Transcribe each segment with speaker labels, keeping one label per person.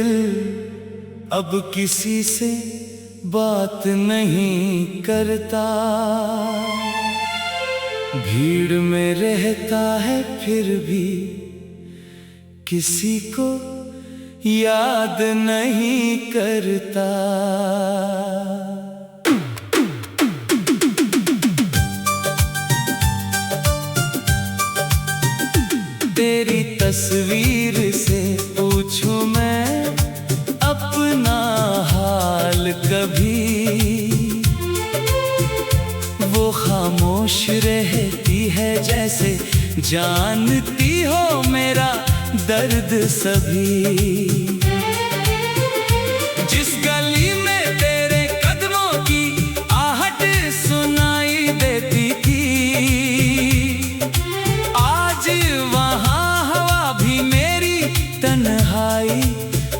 Speaker 1: दिल अब किसी से बात नहीं करता, भीड़ में रहता है फिर भी किसी को याद नहीं करता। तेरी तस्वीर से पूछूं मैं अपना हाल कभी, वो खामोश रहती है जैसे जानती हो मेरा दर्द सभी। जिस गली में तेरे कदमों की आहट सुनाई देती थी, आज वहाँ हवा भी मेरी तन्हाई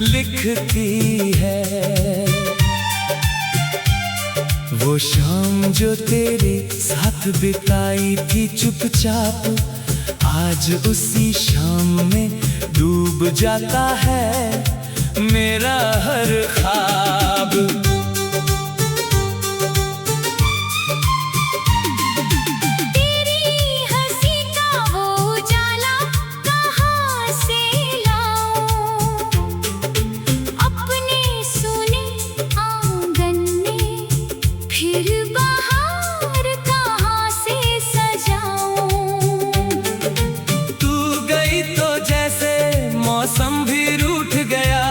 Speaker 1: लिखती है। वो शाम जो तेरे साथ बिताई थी चुपचाप, आज उसी शाम में डूब जाता है मेरा हर ख्वाब।
Speaker 2: तेरी हंसी का वो उजाला कहाँ से लाऊं, अपने सुने आंगन में फिर बहार कहाँ से सजाऊं।
Speaker 1: तू गई तो जैसे मौसम भी रूठ गया,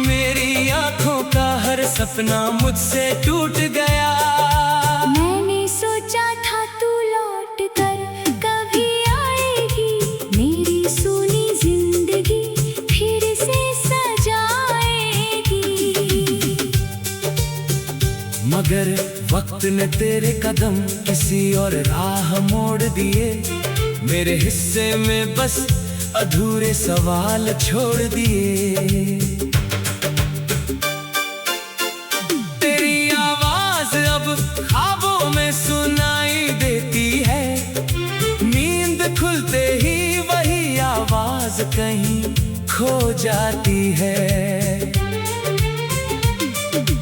Speaker 1: मेरी आंखों का हर सपना मुझसे टूट गया।
Speaker 2: मैंने सोचा था तू लौट कर कभी आएगी, मेरी सोनी जिंदगी फिर से सजाएगी।
Speaker 1: मगर वक्त ने तेरे कदम किसी और राह मोड़ दिए, मेरे हिस्से में बस अधूरे सवाल छोड़ दिए। तेरी आवाज अब ख्वाबों में सुनाई देती है, नींद खुलते ही वही आवाज कहीं खो जाती है।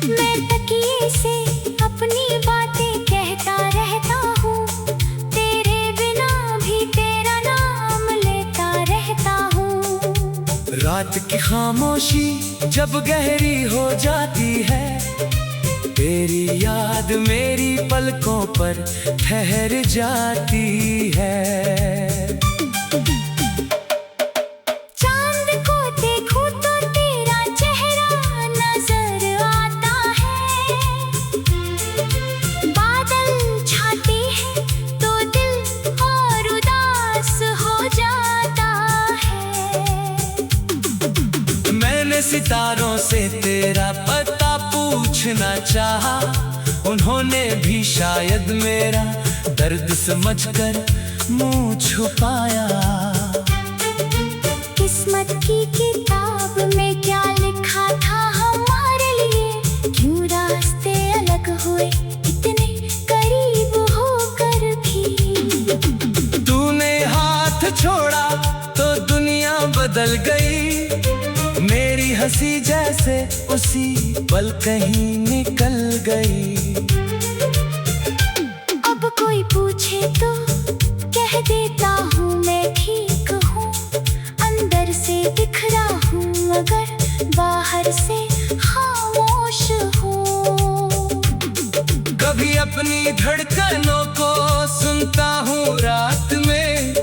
Speaker 2: मैं तकिए से अपनी बातें कहता रहता हूँ, तेरे बिना भी तेरा नाम लेता रहता हूँ।
Speaker 1: रात की खामोशी जब गहरी हो जाती है, तेरी याद मेरी पलकों पर ठहर जाती है।
Speaker 2: चांद को देखूं तो तेरा चेहरा नजर आता है, बादल छाते हैं तो दिल और उदास हो जाता है।
Speaker 1: मैंने सितारों से तेरा पता पूछना चाहा, उन्होंने भी शायद मेरा दर्द समझकर मुंह छुपाया।
Speaker 2: किस्मत की किताब में क्या लिखा था हमारे लिए, क्यों रास्ते अलग हुए इतने करीब होकर भी।
Speaker 1: तूने हाथ छोड़ा तो दुनिया बदल गई, मेरी हंसी जैसे उसी पल कहीं निकल गई।
Speaker 2: अब कोई पूछे तो कह देता हूँ मैं ठीक हूँ, अंदर से बिखरा हूँ मगर बाहर से खामोश हूँ।
Speaker 1: कभी अपनी धड़कनों को सुनता हूँ रात में,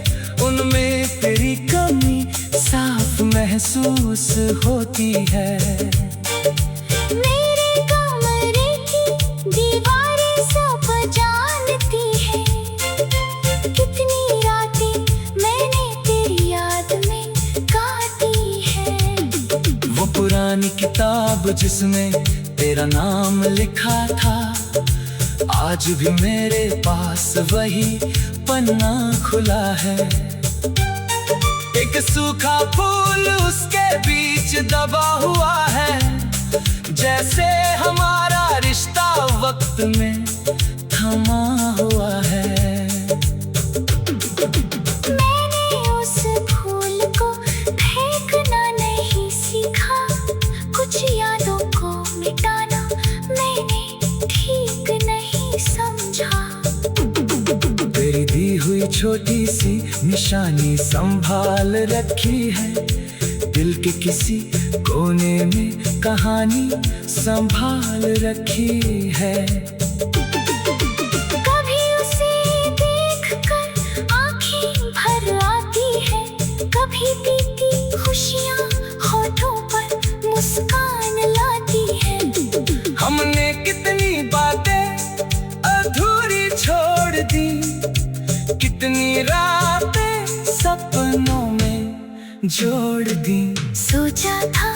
Speaker 1: उनमें तेरी कमी साफ महसूस होती है।
Speaker 2: मेरे कमरे की दीवारें सब जानती है, कितनी रातें मैंने तेरी याद में काटी है।
Speaker 1: वो पुरानी किताब जिसमें तेरा नाम लिखा था, आज भी मेरे पास वही पन्ना खुला है। एक सूखा फूल उसके बीच दबा हुआ है, जैसे हमारा रिश्ता वक्त में थमा हुआ है।
Speaker 2: मैंने उस फूल को फेंकना नहीं सीखा,
Speaker 1: छोटी सी निशानी संभाल रखी है, दिल के किसी कोने में कहानी संभाल रखी है।
Speaker 2: कभी उसे देखकर आंखें भर आती है, कभी बीती खुशियां होठों पर मुस्कान लाती है।
Speaker 1: हमने कितनी बातें अधूरी छोड़ दी, कितनी रातें सपनों में जोड़ दी।
Speaker 2: सोचा था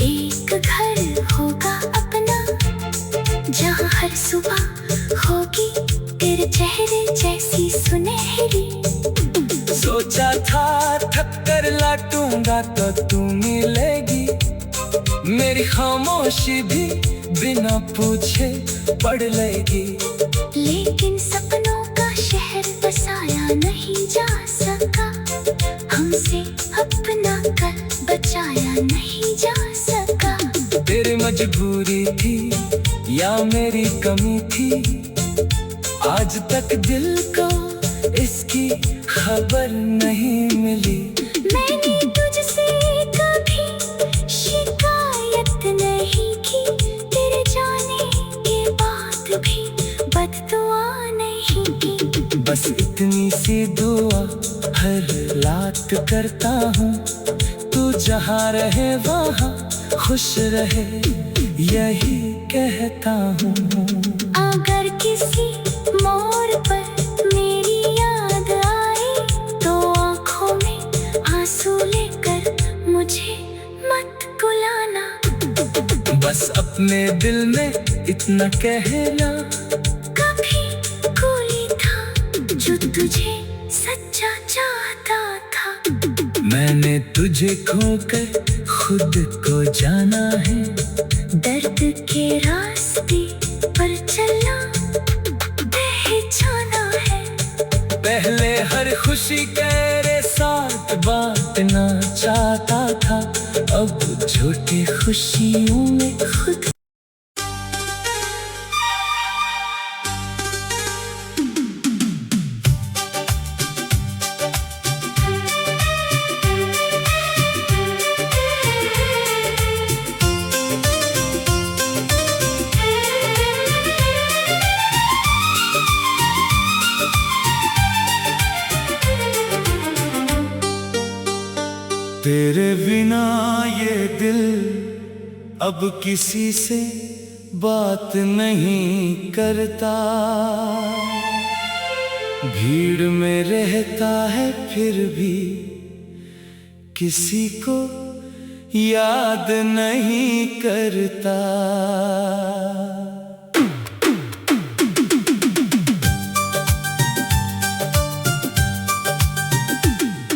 Speaker 2: एक घर होगा अपना, जहाँ हर सुबह होगी तेरे चेहरे जैसी सुनहरी।
Speaker 1: सोचा था थक कर लौटूंगा तो तू मिलेगी, मेरी खामोशी भी बिना पूछे पढ़ लेगी।
Speaker 2: लेकिन सपनों का शहर बसाया नहीं जा सका, हमसे अपना कल बचाया नहीं जा सका।
Speaker 1: तेरी मजबूरी थी या मेरी कमी थी, आज तक दिल को इसकी खबर नहीं मिली।
Speaker 2: मैंने तुझसे कभी शिकायत नहीं की, तेरे जाने के बाद भी बददुआ नहीं की।
Speaker 1: बस इतनी सी दुआ हर रात करता हूँ, तू जहाँ रहे वहाँ खुश रहे, यही कहता हूँ।
Speaker 2: अगर किसी मोड़ पर मेरी याद आए तो आँखों में आंसू लेकर मुझे मत बुलाना।
Speaker 1: बस अपने दिल में इतना कहना,
Speaker 2: कभी कोई था जो तुझे सच्चा चाहता था।
Speaker 1: मैंने तुझे खोकर खुद को जाना है,
Speaker 2: दर्द के रास्ते पर चलना पहचाना है।
Speaker 1: पहले हर खुशी तेरे साथ बांटना चाहता था, अब छोटी खुशियों में खुद। तेरे बिना ये दिल अब किसी से बात नहीं करता, भीड़ में रहता है फिर भी किसी को याद नहीं करता।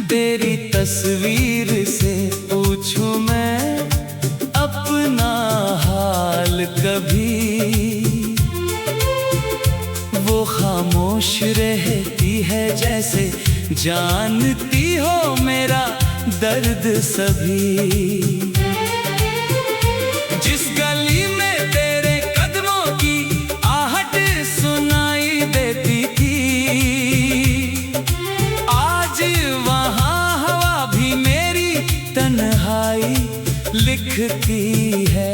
Speaker 1: तेरी तस्वीर से पूछूं मैं अपना हाल कभी, वो खामोश रहती है जैसे जानती हो मेरा दर्द सभी। जिस गली में तेरे कदमों की आहट सुनाई देती थी, आज वहाँ हवा भी मेरी तन्हाई लिखती है।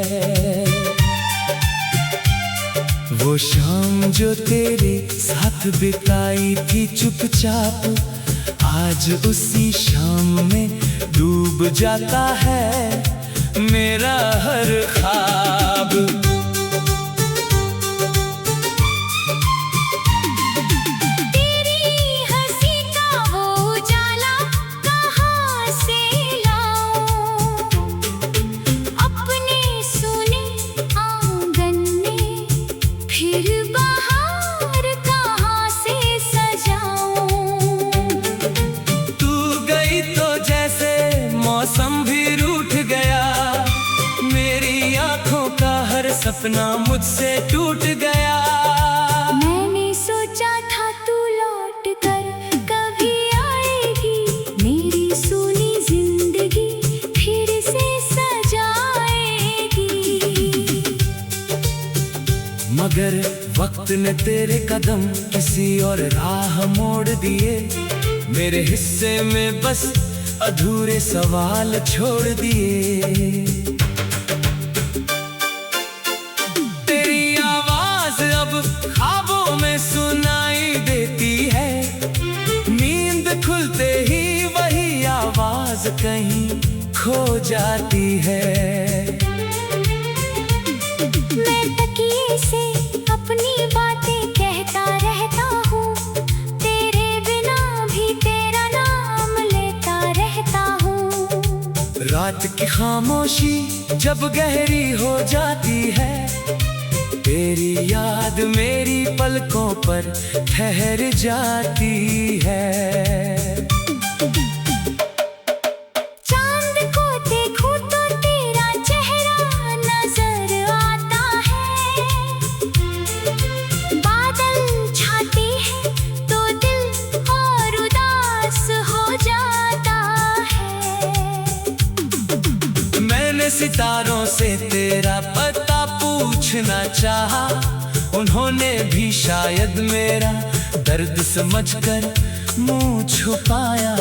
Speaker 1: वो शाम जो तेरे साथ बिताई थी चुपचाप, आज उसी शाम में डूब जाता है मेरा हर ख्वाब। मौसम भी रूठ गया, मेरी आंखों का हर सपना मुझसे टूट गया।
Speaker 2: मैंने सोचा था तू लौट कर कभी आएगी, मेरी सूनी जिंदगी फिर से सजाएगी।
Speaker 1: मगर वक्त ने तेरे कदम किसी और राह मोड़ दिए, मेरे हिस्से में बस अधूरे सवाल छोड़ दिए। तेरी आवाज अब ख्वाबों में सुनाई देती है, नींद खुलते ही वही आवाज कहीं खो जाती है।
Speaker 2: मैं तकिए से अपनी बातें कहता रहता हूँ, तेरे बिना भी तेरा नाम लेता रहता हूँ।
Speaker 1: रात की खामोशी जब गहरी हो जाती है, तेरी याद मेरी पलकों पर ठहर जाती है।
Speaker 2: चांद को देखूं तो तेरा चेहरा नजर आता है, बादल छाते हैं तो दिल और उदास हो जाता है।
Speaker 1: मैंने सितारों से तेरा पता पूछना चाहा, उन्होंने भी शायद मेरा दर्द समझकर मुंह छुपाया।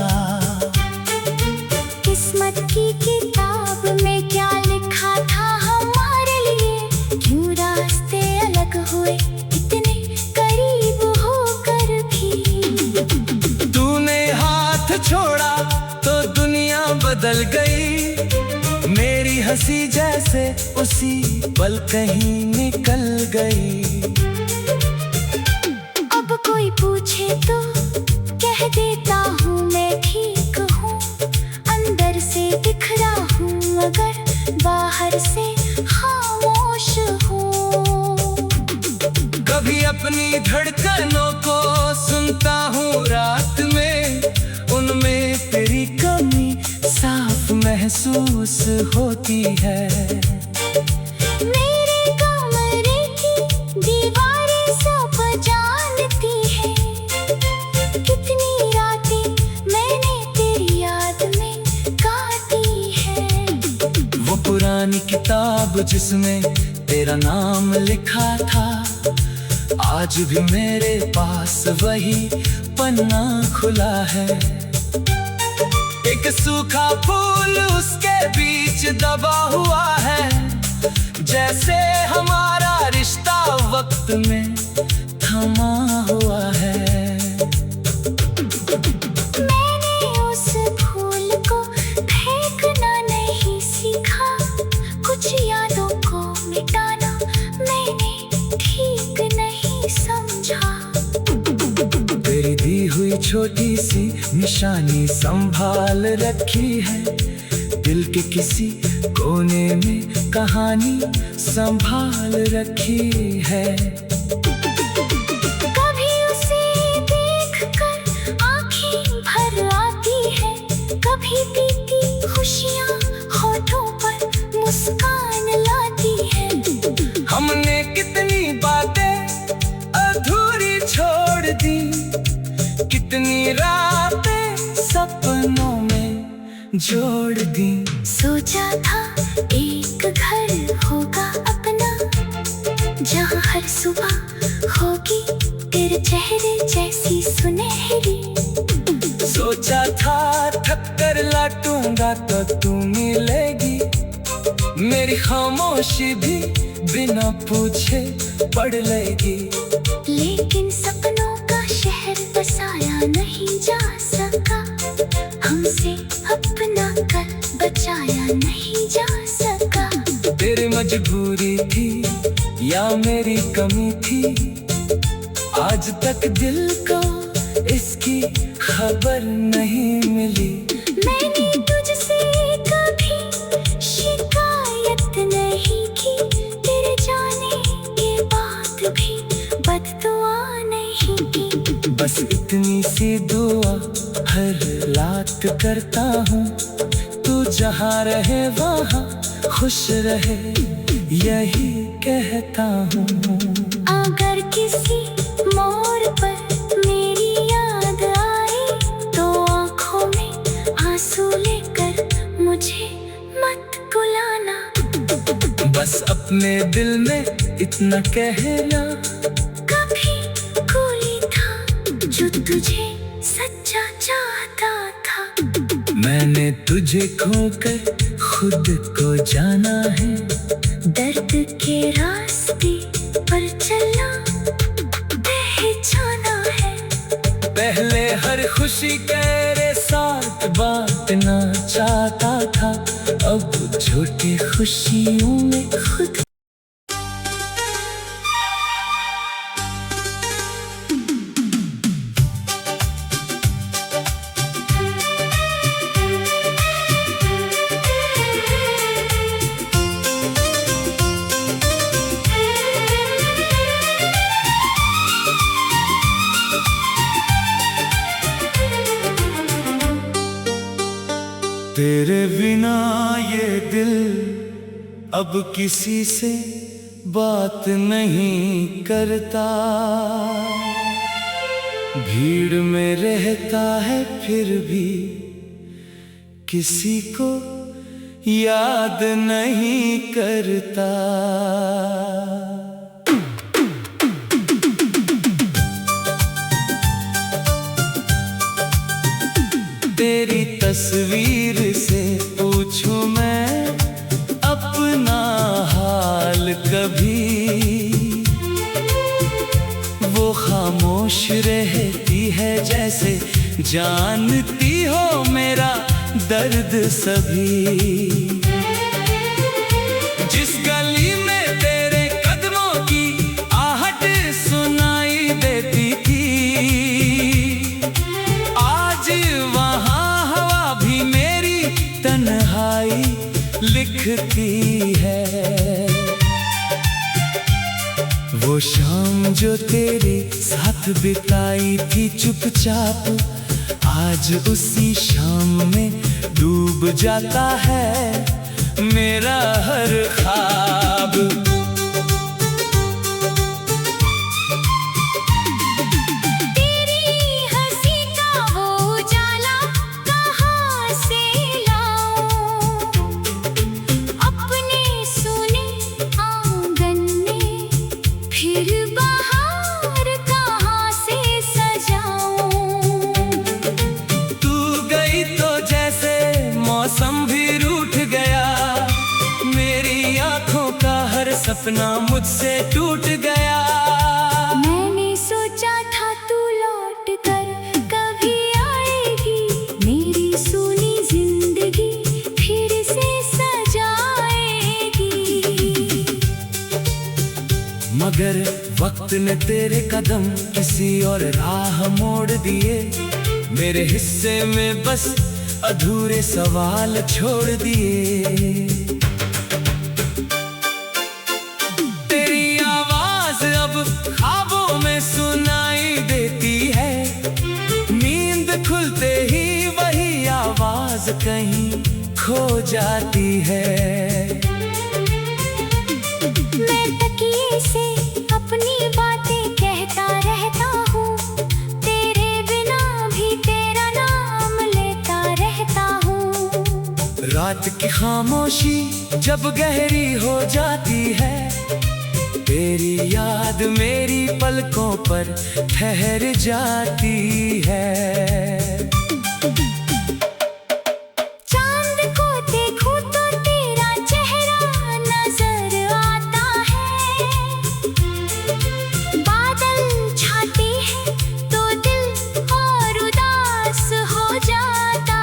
Speaker 2: किस्मत की किताब में क्या लिखा था हमारे लिए, क्यों रास्ते अलग हुए इतने करीब होकर भी।
Speaker 1: तूने हाथ छोड़ा तो दुनिया बदल गई, मेरी हंसी जैसे उसी पल कहीं निकल गई।
Speaker 2: अब कोई पूछे तो कह देता हूँ मैं ठीक हूँ, अंदर से बिखरा हूँ अगर बाहर से खामोश हूँ।
Speaker 1: कभी अपनी धड़कनों को सुनता हूँ रात में, उनमें तेरी कमी साफ महसूस होती है।
Speaker 2: मेरे कमरे की दीवारें सब जानती है, कितनी रातें मैंने तेरी याद में काटी है।
Speaker 1: वो पुरानी किताब जिसमें तेरा नाम लिखा था, आज भी मेरे पास वही पन्ना खुला है। एक सूखा फूल उसके बीच दबा हुआ है, जैसे हमारा रिश्ता वक्त में थमा हुआ है।
Speaker 2: मैंने उस फूल को फेंकना नहीं सीखा, कुछ यादों को मिटाना मैंने ठीक नहीं समझा।
Speaker 1: तेरी दी हुई छोटी सी निशानी संभाल रखी है, दिल के किसी कोने में कहानी संभाल रखी है।
Speaker 2: कभी उसे देखकर आंखें भर आती है, कभी बीती खुशियाँ होठों पर मुस्कान लाती है।
Speaker 1: हमने कितनी बातें अधूरी छोड़ दी, कितनी रातें सपनों में जोड़ दी।
Speaker 2: सोचा था एक घर होगा अपना, जहाँ हर सुबह होगी तेरे चेहरे जैसी सुनहरी।
Speaker 1: सोचा था थक कर लौटूंगा तो तू मिलेगी, मेरी खामोशी भी बिना पूछे पढ़ लेगी।
Speaker 2: लेकिन सपनों का शहर बसाया नहीं जा सका, हमसे अपना कल बचाया नहीं जा सका।
Speaker 1: तेरी मजबूरी थी या मेरी कमी थी, आज तक दिल को इसकी खबर नहीं मिली।
Speaker 2: मैंने तुझसे कभी शिकायत नहीं की, तेरे जाने के बाद भी बददुआ नहीं की।
Speaker 1: बस इतनी सी दुआ हर रात करता हूँ, तू जहाँ रहे वहाँ खुश रहे, यही कहता हूँ।
Speaker 2: अगर किसी मोड़ पर मेरी याद आए तो आँखों में आंसू लेकर मुझे मत बुलाना।
Speaker 1: बस अपने दिल में इतना कहना,
Speaker 2: कभी कोई था जो तुझे सच्चा चाहता था।
Speaker 1: मैंने तुझे खोकर खुद को जाना है,
Speaker 2: दर्द के रास्ते पर चलना पहचाना है।
Speaker 1: पहले हर खुशी तेरे साथ बांटना चाहता था, अब छोटी खुशियों में खुद। तेरे बिना ये दिल अब किसी से बात नहीं करता, भीड़ में रहता है फिर भी किसी को याद नहीं करता। तेरी तस्वीर से पूछूं मैं अपना हाल कभी, वो खामोश रहती है जैसे जानती हो मेरा दर्द सभी। जिस गली में तेरे कदमों की आहट सुनाई देती थी, आज वहाँ हवा भी मेरी तन्हाई लिखती है। वो शाम जो तेरे साथ बिताई थी चुपचाप, आज उसी शाम में डूब जाता है मेरा हर ख्वाब।
Speaker 2: तेरी हंसी का वो उजाला कहाँ से लाऊं, अपने सुने आंगन में फिर बाहर कहाँ से सजाऊं।
Speaker 1: तू गई तो जैसे मौसम भी रूठ गया, मेरी आंखों का हर सपना मुझसे टूट गया।
Speaker 2: मैंने सोचा था तू लौट कर कभी आएगी, मेरी सुनी जिंदगी फिर से सजाएगी।
Speaker 1: मगर वक्त ने तेरे कदम किसी और राह मोड़ दिए, मेरे हिस्से में बस अधूरे सवाल छोड़ दिए। तेरी आवाज अब ख्वाबों में सुनाई देती है, नींद खुलते ही वही आवाज कहीं खो जाती है।
Speaker 2: मैं तकिए से अपनी बातें कहता रहता हूँ, तेरे बिना भी तेरा नाम लेता रहता हूँ।
Speaker 1: रात की खामोशी जब गहरी हो जाती है, तेरी याद मेरी पलकों पर ठहर जाती है।
Speaker 2: चांद को देखूं तो तेरा चेहरा नजर आता है, बादल छाते हैं तो दिल और उदास हो जाता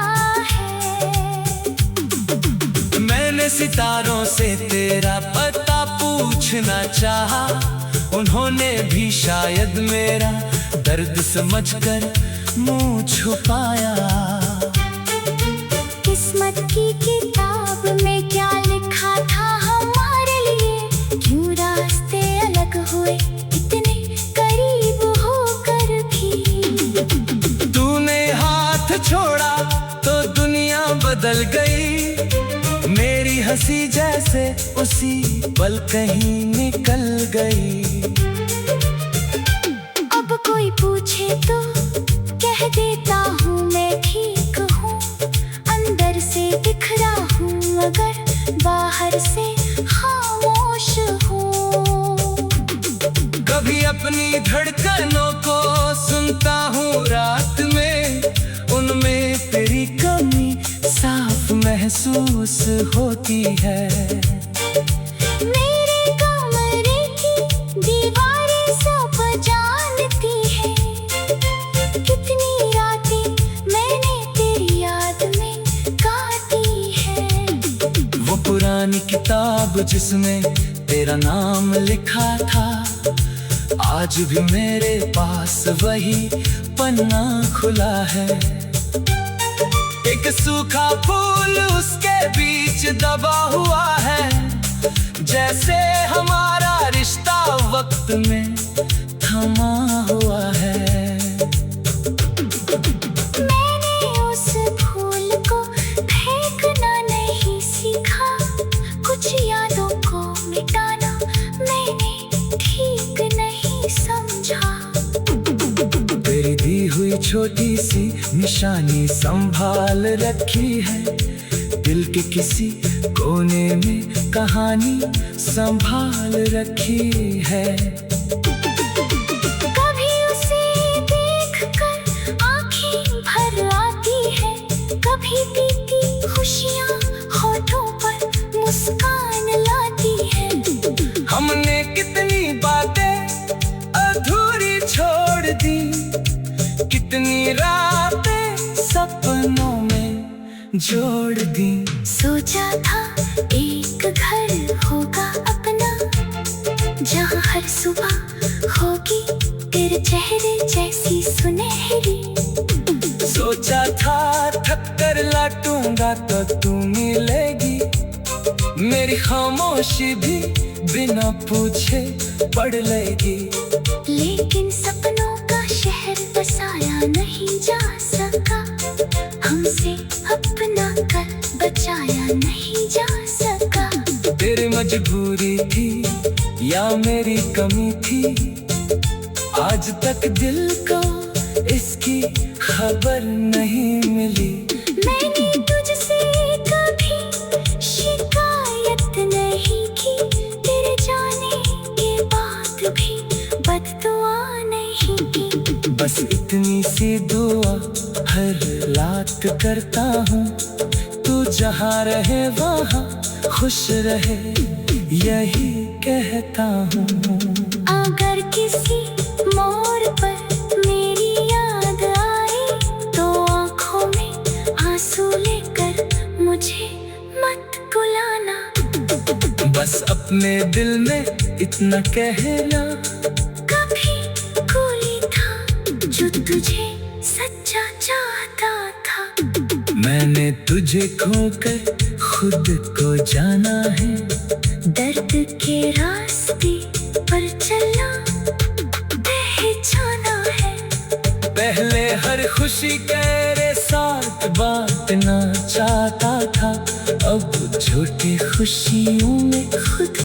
Speaker 2: है।
Speaker 1: मैंने सितारों से तेरा पता पूछना चाहा, उन्होंने भी शायद मेरा दर्द समझकर मुंह छुपाया।
Speaker 2: किस्मत की किताब में क्या लिखा था हमारे लिए, क्यों रास्ते अलग हुए इतने करीब होकर भी।
Speaker 1: तूने हाथ छोड़ा तो दुनिया बदल गई, मेरी हंसी जैसे उसी पल कहीं निकल गई।
Speaker 2: अब कोई पूछे तो कह देता हूँ मैं ठीक हूँ, अंदर से बिखरा हूँ मगर बाहर से खामोश हूँ।
Speaker 1: कभी अपनी धड़कनों को सुनता हूँ रात में, उनमें तेरी कमी साफ महसूस होती है।
Speaker 2: मेरे कमरे की दीवारें सब जानती है, कितनी रातें मैंने तेरी याद में काटी है।
Speaker 1: वो पुरानी किताब जिसमें तेरा नाम लिखा था, आज भी मेरे पास वही पन्ना खुला है। एक सूखा फूल उसके बीच दबा हुआ है, जैसे हमारा रिश्ता वक्त में थमा हुआ है।
Speaker 2: मैंने उस फूल को फेंकना नहीं सीखा, कुछ यादों को मिटाना मैंने ठीक नहीं समझा।
Speaker 1: तेरी दी हुई छोटी सी निशानी संभाल रखी है, दिल के किसी कोने में कहानी संभाल रखी है।
Speaker 2: कभी उसे देखकर आंखें भर आती है, कभी बीती खुशियां होठों पर मुस्कान लाती है।
Speaker 1: हमने कितनी बातें अधूरी छोड़ दी, कितनी रातें सपनों में जोड़ दी।
Speaker 2: सोचा था एक घर होगा अपना, जहाँ हर सुबह होगी तेरे चेहरे जैसी सुनहरी।
Speaker 1: सोचा था थक कर लौटूंगा तो तू मिलेगी, मेरी खामोशी भी बिना पूछे पढ़ लेगी।
Speaker 2: लेकिन सपनों का शहर बसाया नहीं जा सका, हमसे अपना कल बचाया नहीं जा सका।
Speaker 1: तेरी मजबूरी थी या मेरी कमी थी, आज तक दिल को इसकी खबर नहीं मिली।
Speaker 2: मैंने तुझसे कभी शिकायत नहीं की, तेरे जाने के बाद भी बददुआ नहीं की।
Speaker 1: बस इतनी सी दुआ हर रात करता हूँ, तू जहाँ रहे वहाँ खुश रहे, यही कहता हूँ।
Speaker 2: अगर किसी मोड़ पर मेरी याद आए, तो आँखों में आंसू लेकर मुझे मत बुलाना।
Speaker 1: बस अपने दिल में इतना कहना,
Speaker 2: कभी कोई था जो तुझे सच्चा चाहता था।
Speaker 1: मैंने तुझे खोकर खुद को जाना है,
Speaker 2: दर्द के रास्ते पर चलना पहचाना है।
Speaker 1: पहले हर खुशी तेरे साथ बांटना चाहता था, अब छोटी खुशियों में खुद।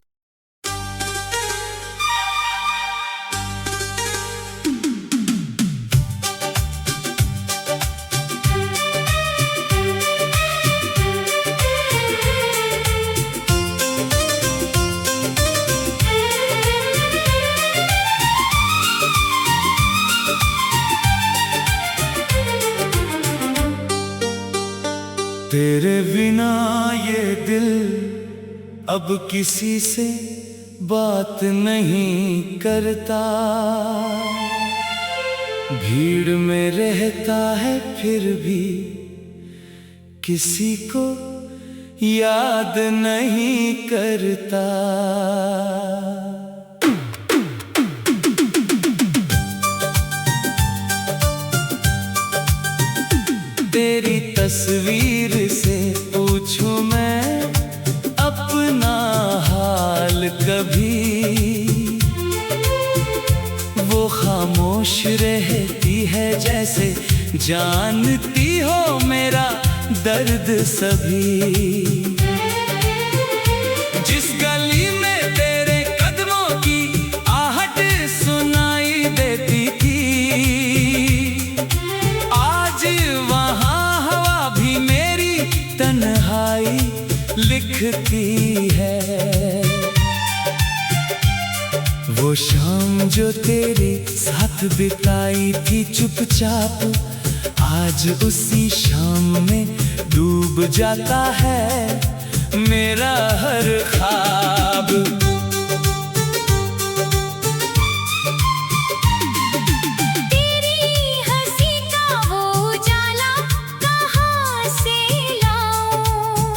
Speaker 1: तेरे बिना ये दिल अब किसी से बात नहीं करता, भीड़ में रहता है फिर भी किसी को याद नहीं करता। तेरी तस्वीर से पूछूं मैं अपना हाल कभी, वो खामोश रहती है जैसे जानती हो मेरा दर्द सभी। जिस गली में तेरे कदमों की आहट सुनाई देती थी, आज वहाँ हवा भी मेरी तन्हाई लिखती है। वो शाम जो तेरे साथ बिताई थी चुपचाप, आज उसी शाम में डूब जाता है मेरा हर ख्वाब।
Speaker 2: तेरी हंसी का वो उजाला कहाँ से लाऊं,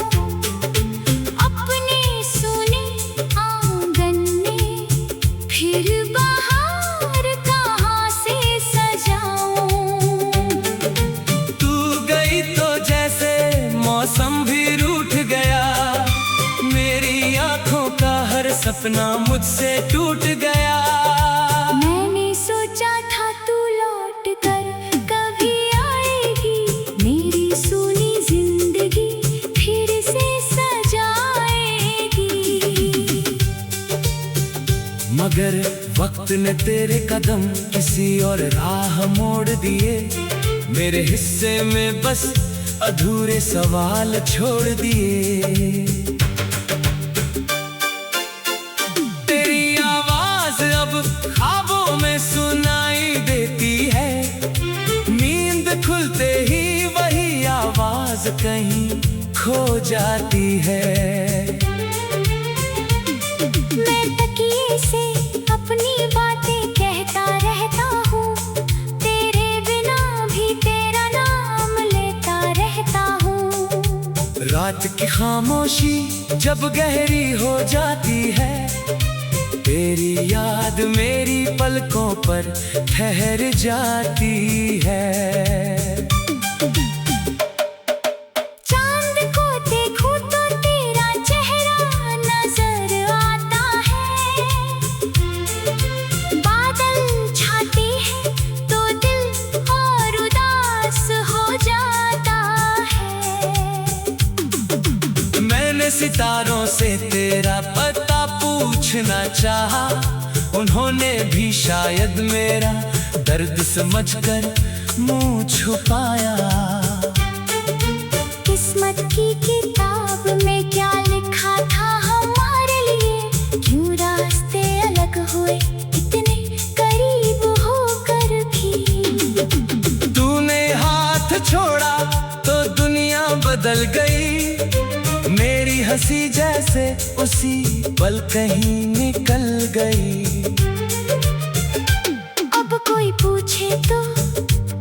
Speaker 2: अपने सुने आंगन में फिर बहार कहाँ से सजाऊं।
Speaker 1: तू गई तो जैसे मौसम भी रूठ गया, मेरी आंखों का हर सपना मुझसे टूट गया।
Speaker 2: मैंने सोचा था तू लौट कर कभी आएगी, मेरी सुनी जिंदगी फिर से सजाएगी।
Speaker 1: मगर वक्त ने तेरे कदम किसी और राह मोड़ दिए, मेरे हिस्से में बस अधूरे सवाल छोड़ दिए। तेरी आवाज अब ख्वाबों में सुनाई देती है, नींद खुलते ही वही आवाज कहीं खो जाती है।
Speaker 2: मैं तकिए से अपनी बातें कहता रहता हूँ, तेरे बिना भी तेरा नाम लेता रहता हूँ।
Speaker 1: रात की खामोशी जब गहरी हो जाती है, तेरी याद मेरी पलकों पर ठहर जाती है।
Speaker 2: चांद को देखूं तो तेरा चेहरा नजर आता है, बादल छाते हैं तो दिल और उदास हो जाता है।
Speaker 1: मैंने सितारों से तेरा पता पूछना चाहा, उन्होंने भी शायद मेरा दर्द समझकर मुंह छुपाया।
Speaker 2: किस्मत की किताब में क्या लिखा था हमारे लिए, क्यों रास्ते अलग हुए इतने करीब होकर भी।
Speaker 1: तूने हाथ छोड़ा तो दुनिया बदल गई, मेरी हंसी जैसे उसी पल कहीं निकल गई।
Speaker 2: अब कोई पूछे तो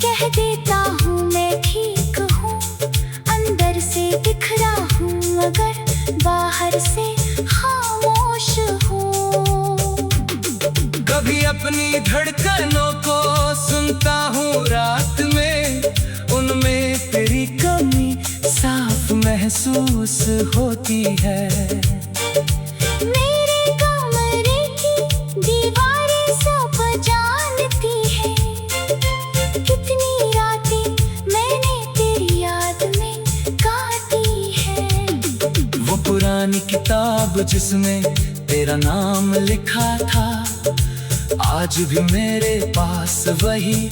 Speaker 2: कह देता हूँ मैं ठीक हूँ, अंदर से बिखरा हूँ मगर बाहर से खामोश हूँ।
Speaker 1: कभी अपनी धड़कनों को सुनता हूँ रात में, उनमें तेरी कमी साफ महसूस होती है।
Speaker 2: मेरे कमरे की दीवारें सब जानती है, कितनी रातें मैंने तेरी याद में काटी है।
Speaker 1: वो पुरानी किताब जिसमें तेरा नाम लिखा था, आज भी मेरे पास वही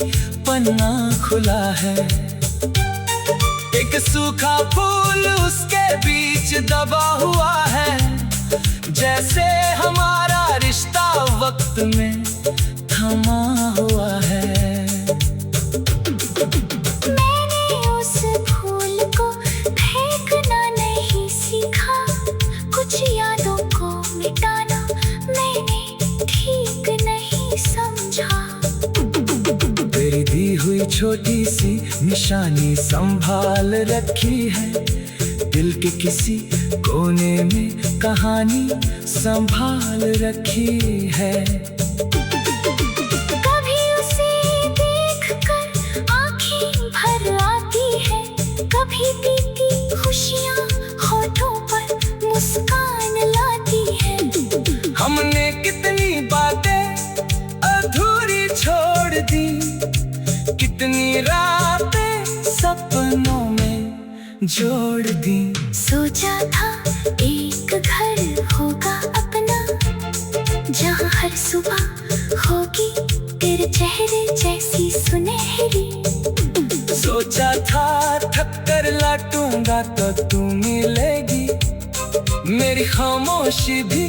Speaker 1: पन्ना खुला है। एक सूखा फूल उसके बीच दबा हुआ है, जैसे हमारा रिश्ता वक्त में थमा हुआ है।
Speaker 2: मैंने उस फूल को फेंकना नहीं सीखा, कुछ यादों को मिटाना मैंने ठीक नहीं समझा।
Speaker 1: तेरी दी हुई छोटी सी निशानी संभाल रखी है, दिल के किसी कोने में कहानी संभाल रखी है।
Speaker 2: कभी उसे देखकर आंखें भर आती है, कभी बीती खुशियाँ होठों पर मुस्कान लाती है।
Speaker 1: हमने कितनी बातें अधूरी छोड़ दी, कितनी रातें सपनों में जोड़ दी।
Speaker 2: सोचा था एक घर होगा अपना, जहाँ हर सुबह होगी तेरे चेहरे जैसी सुनहरी।
Speaker 1: सोचा था थक कर लौटूंगा तो तू मिलेगी, मेरी खामोशी भी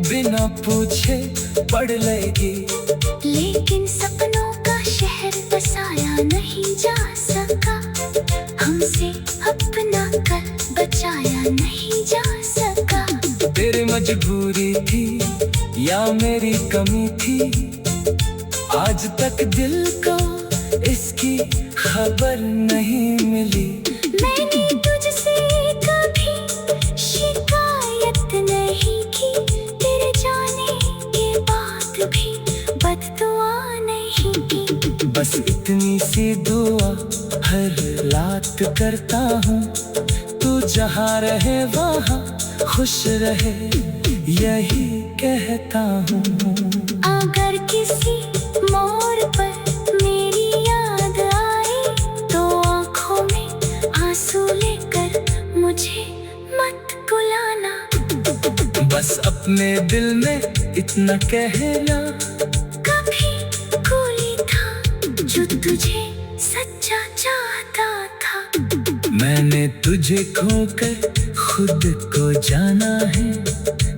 Speaker 1: बिना पूछे पढ़ लेगी।
Speaker 2: लेकिन सपनों का शहर बसाया नहीं जा सका,
Speaker 1: या मेरी कमी थी, आज तक दिल को इसकी खबर नहीं मिली।
Speaker 2: मैंने तुझसे कभी शिकायत नहीं की, तेरे जाने के बाद भी बददुआ नहीं की।
Speaker 1: बस इतनी सी दुआ हर रात करता हूँ, तू जहाँ रहे वहाँ खुश रहे, यही कहता हूँ।
Speaker 2: अगर किसी मोड़ पर मेरी याद आए तो आँखों में आंसू लेकर मुझे मत बुलाना।
Speaker 1: बस अपने दिल में इतना कहना,
Speaker 2: कभी कोई था जो तुझे सच्चा चाहता था।
Speaker 1: मैंने तुझे खोकर खुद को जाना है,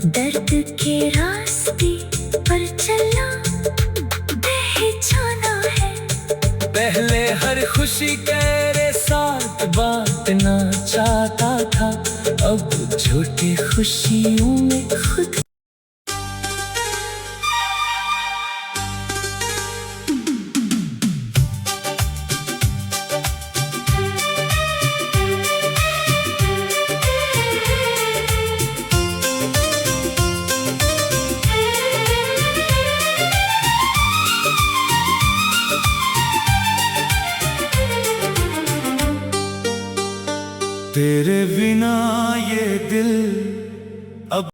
Speaker 2: दर्द के रास्ते पर चलना पहचाना है।
Speaker 1: पहले हर खुशी तेरे साथ बांटना चाहता था, अब छोटी खुशियों में खुद। तेरे बिना ये दिल